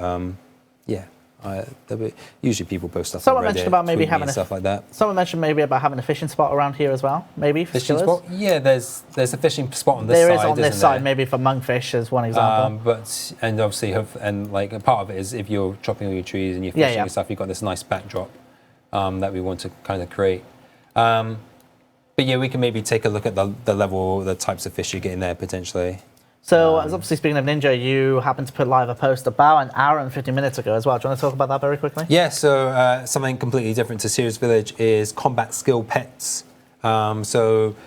usually people post stuff. Someone on Reddit, mentioned about maybe having stuff like that. Someone mentioned maybe about having a fishing spot around here as well. Maybe for fishing skillers. spot. Yeah, there's a fishing spot on this side. There is on this side, there? maybe for monkfish as one example. And obviously, like a part of it is if you're chopping all your trees and you're fishing and stuff, you've got this nice backdrop that we want to kind of create. But yeah, we can maybe take a look at the level, the types of fish you're getting there potentially. So, as obviously speaking of Ninja, you happened to put live a post about an hour and 50 minutes ago as well. Do you want to talk about that very quickly? Yeah, so something completely different to Seers Village is combat skill pets. So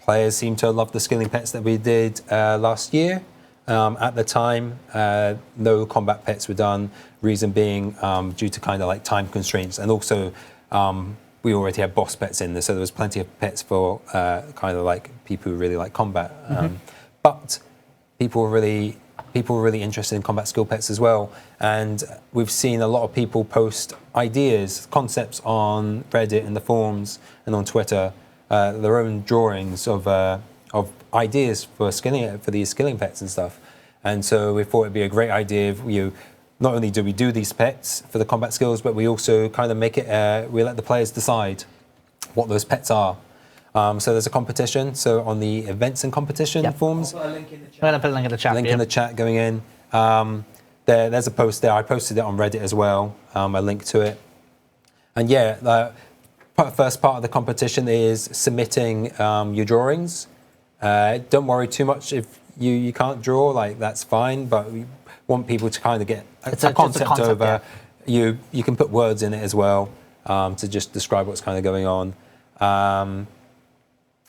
players seem to love the skilling pets that we did last year. At the time, no combat pets were done, reason being due to kind of like time constraints, and also we already had boss pets in there, so there was plenty of pets for kind of like people who really like combat. But people were really interested in combat skill pets as well, and we've seen a lot of people post ideas, concepts on Reddit and the forums and on Twitter, their own drawings of ideas for these skilling pets and stuff. And so we thought it'd be a great idea if not only do we do these pets for the combat skills, but we also kind of make it. We let the players decide what those pets are. So there's a competition. So on the events and competition forums, We're going to put a link in the chat. Link in the chat going in. There's a post there. I posted it on Reddit as well. A link to it. And the first part of the competition is submitting your drawings. Don't worry too much if you can't draw. Like that's fine, but we want people to kind of get a concept over. Yeah. You can put words in it as well to just describe what's kind of going on.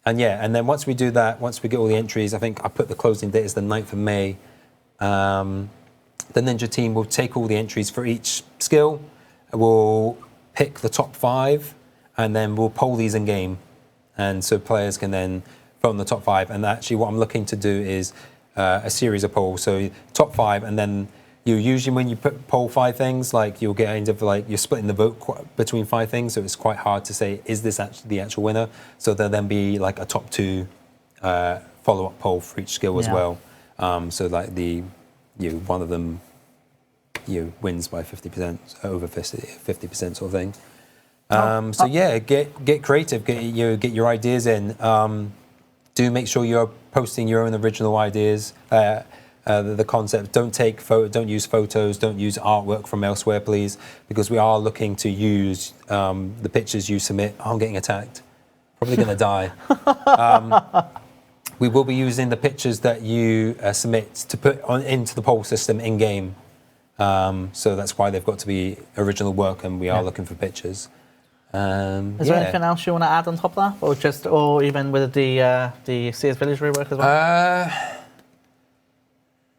And then once we do that, once we get all the entries, I think I put the closing date as the 9th of May. The Ninja team will take all the entries for each skill. We'll pick the top 5, and then we'll poll these in game. And so players can then vote on the top 5. And actually what I'm looking to do is a series of polls. So top 5, and then usually when you poll 5 things, like you'll get into like you're splitting the vote between 5 things, so it's quite hard to say is this actually the actual winner. So there'll then be like a top 2 follow-up poll for each skill as well. So like one of them wins by 50%, over 50% sort of thing. Get creative, get your ideas in. Do make sure you're posting your own original ideas. The concept. Don't use photos. Don't use artwork from elsewhere, please, because we are looking to use the pictures you submit. I'm getting attacked. Probably going to die. We will be using the pictures that you submit to put into the poll system in game. So that's why they've got to be original work, and we are looking for pictures. Is there anything else you want to add on top of that, or even with the Seers Village rework as well?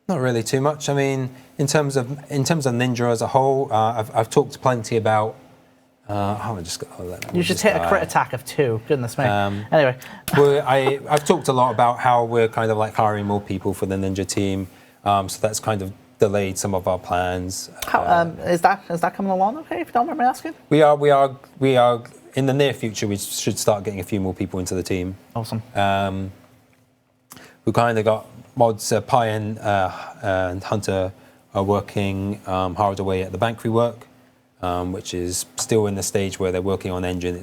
Not really too much. I mean, in terms of Ninja as a whole, I've talked plenty about. You should hit a crit attack of 2. Goodness me. Anyway, I've talked a lot about how we're kind of like hiring more people for the Ninja team. So that's kind of delayed some of our plans. Is that coming along okay, if you don't mind me asking? We are in the near future. We should start getting a few more people into the team. Awesome. We kind of got Mods Pie and Hunter are working hard away at the bank rework, which is still in the stage where they're working on engine.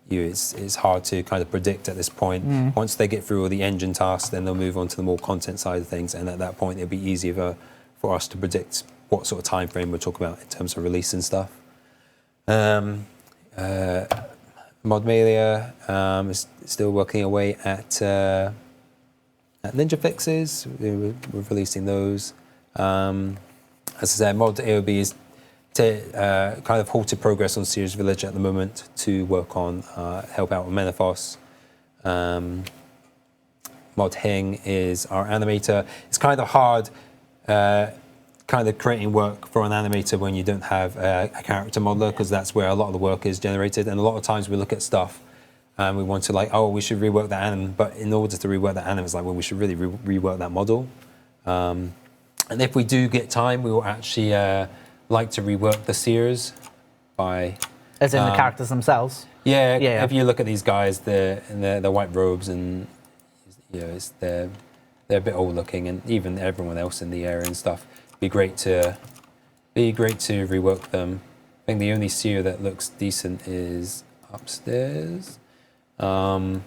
It's hard to kind of predict at this point. Once they get through all the engine tasks, then they'll move on to the more content side of things, and at that point it'll be easier for us to predict what sort of time frame we're talking about in terms of release and stuff. Modmalia is still working away at Ninja fixes. We're releasing those. As I said, Mod AOB is kind of halted progress on Seers Village at the moment to work on help out with Menethos. Mod Hing is our animator. It's kind of hard kind of creating work for an animator when you don't have a character modeler, because that's where a lot of the work is generated. And a lot of times we look at stuff and we want to like, oh, we should rework that anim, but in order to rework that anim, it's like, well, we should really rework that model. And if we do get time, we will actually like to rework the Seers by... As in the characters themselves? Yeah, if you look at these guys, they're in their white robes, and you know, they're a bit old looking, and even everyone else in the area and stuff. Be great to rework them. I think the only Seer that looks decent is upstairs. You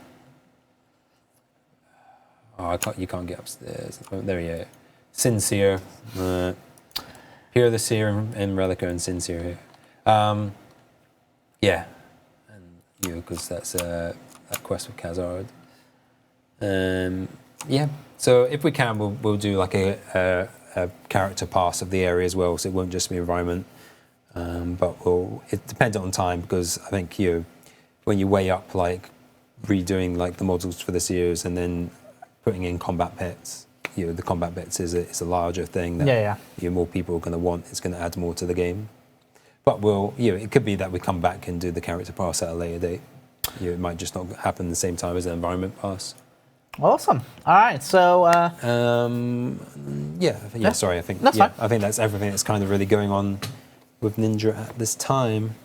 can't get upstairs. There you go. Sincere. Here are the Seer in Relica and Sincere here. Yeah, and you know, because that's that quest with Khazard. Yeah. So if we can, we'll do like a character pass of the area as well, so it won't just be environment. But it depends on time, because I think when you weigh up like redoing like the models for the Seers and then putting in combat pets, the combat bits is a larger thing that more people are going to want. It's going to add more to the game. But it could be that we come back and do the character pass at a later date. It might just not happen the same time as the environment pass. Awesome. All right. So. Sorry. I think that's fine. I think that's everything that's kind of really going on with Ninja at this time.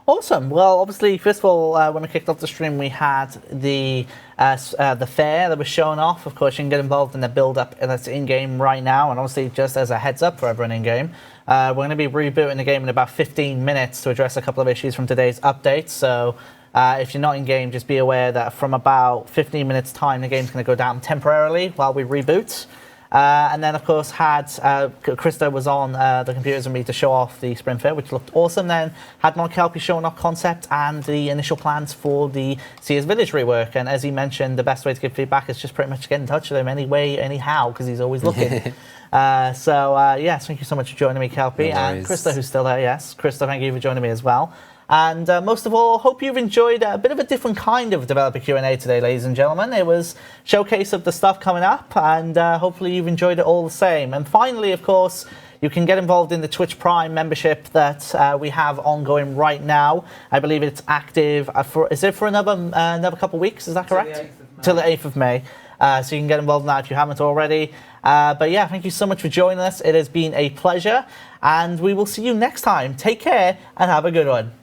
Awesome. Well, obviously, first of all, when we kicked off the stream, we had the fair that was showing off. Of course, you can get involved in the build-up that's in-game right now. And obviously, just as a heads-up for everyone in-game, we're going to be rebooting the game in about 15 minutes to address a couple of issues from today's update. So if you're not in-game, just be aware that from about 15 minutes' time, the game's going to go down temporarily while we reboot. And then, of course, Krista was on the computers with me to show off the Spring Fayre, which looked awesome. Then had Camelot Kelpie showing off concept and the initial plans for the Seers Village rework. And as he mentioned, the best way to give feedback is just pretty much get in touch with him anyhow, because he's always looking. Yes, thank you so much for joining me, Kelpie. And Krista, who's still there, yes. Krista, thank you for joining me as well. And most of all, hope you've enjoyed a bit of a different kind of developer Q&A today, ladies and gentlemen. It was showcase of the stuff coming up, and hopefully you've enjoyed it all the same. And finally, of course, you can get involved in the Twitch Prime membership that we have ongoing right now. I believe it's active for another couple of weeks? Is that correct? Till the 8th of May. So you can get involved in that if you haven't already. But yeah, thank you so much for joining us. It has been a pleasure, and we will see you next time. Take care and have a good one.